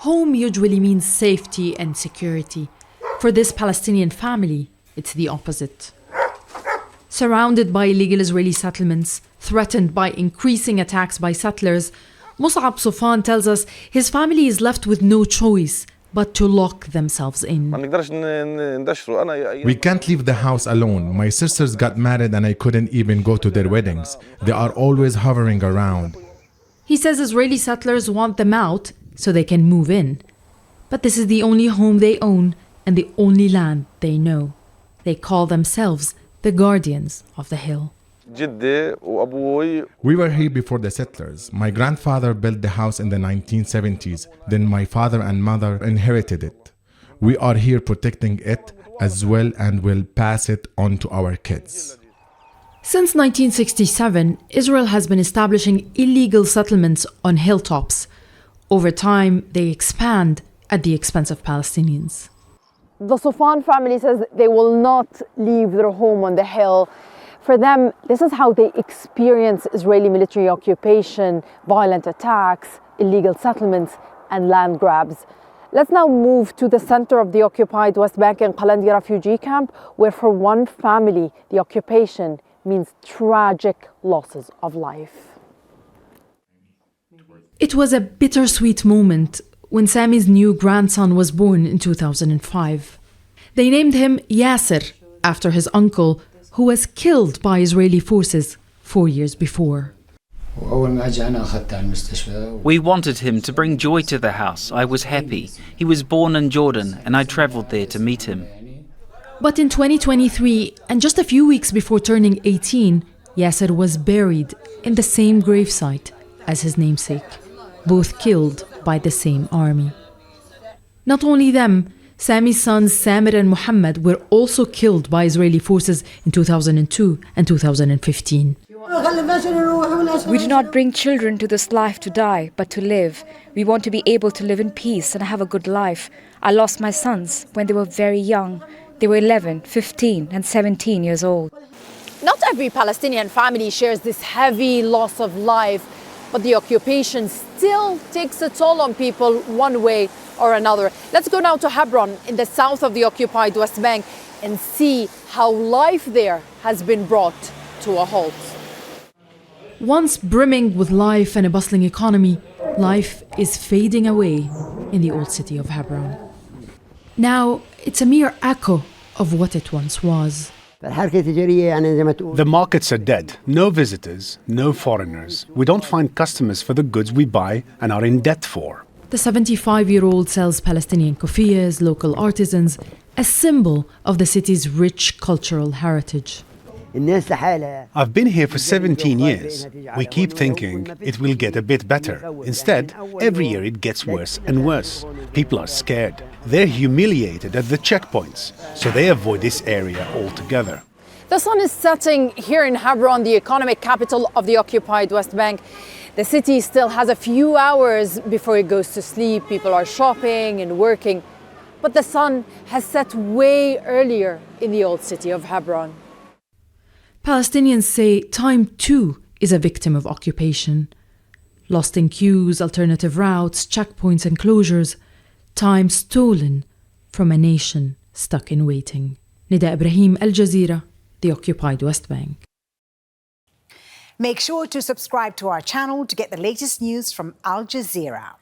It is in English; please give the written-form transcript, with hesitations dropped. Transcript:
Home usually means safety and security. For this Palestinian family, it's the opposite. Surrounded by illegal Israeli settlements, threatened by increasing attacks by settlers, Mus'ab Sufan tells us his family is left with no choice but to lock themselves in. We can't leave the house alone. My sisters got married and I couldn't even go to their weddings. They are always hovering around. He says Israeli settlers want them out so they can move in. But this is the only home they own and the only land they know. They call themselves the guardians of the hill. We were here before the settlers. My grandfather built the house in the 1970s. Then my father and mother inherited it. We are here protecting it as well and will pass it on to our kids. Since 1967, Israel has been establishing illegal settlements on hilltops. Over time, they expand at the expense of Palestinians. The Sufan family says they will not leave their home on the hill. For them, this is how they experience Israeli military occupation, violent attacks, illegal settlements, and land grabs. Let's now move to the center of the occupied West Bank in Qalandi refugee camp, where for one family, the occupation means tragic losses of life. It was a bittersweet moment when Sami's new grandson was born in 2005. They named him Yasser after his uncle, who was killed by Israeli forces 4 years before. We wanted him to bring joy to the house. I was happy. He was born in Jordan and I traveled there to meet him. But in 2023, and just a few weeks before turning 18, Yasser was buried in the same gravesite as his namesake, both killed by the same army. Not only them, Sami's sons Samir and Muhammad were also killed by Israeli forces in 2002 and 2015. We do not bring children to this life to die, but to live. We want to be able to live in peace and have a good life. I lost my sons when they were very young. They were 11, 15 and 17 years old. Not every Palestinian family shares this heavy loss of life, but the occupation still takes a toll on people one way or another. Let's go now to Hebron in the south of the occupied West Bank and see how life there has been brought to a halt. Once brimming with life and a bustling economy, life is fading away in the old city of Hebron. Now, it's a mere echo of what it once was. The markets are dead. No visitors, no foreigners. We don't find customers for the goods we buy and are in debt for. The 75-year-old sells Palestinian kufiyas, local artisans, a symbol of the city's rich cultural heritage. I've been here for 17 years. We keep thinking it will get a bit better. Instead, every year it gets worse and worse. People are scared. They're humiliated at the checkpoints, so they avoid this area altogether. The sun is setting here in Hebron, the economic capital of the occupied West Bank. The city still has a few hours before it goes to sleep. People are shopping and working. But the sun has set way earlier in the old city of Hebron. Palestinians say time too is a victim of occupation. Lost in queues, alternative routes, checkpoints and closures. Time stolen from a nation stuck in waiting. Nida, Ibrahim, Al Jazeera, the occupied West Bank. Make sure to subscribe to our channel to get the latest news from Al Jazeera.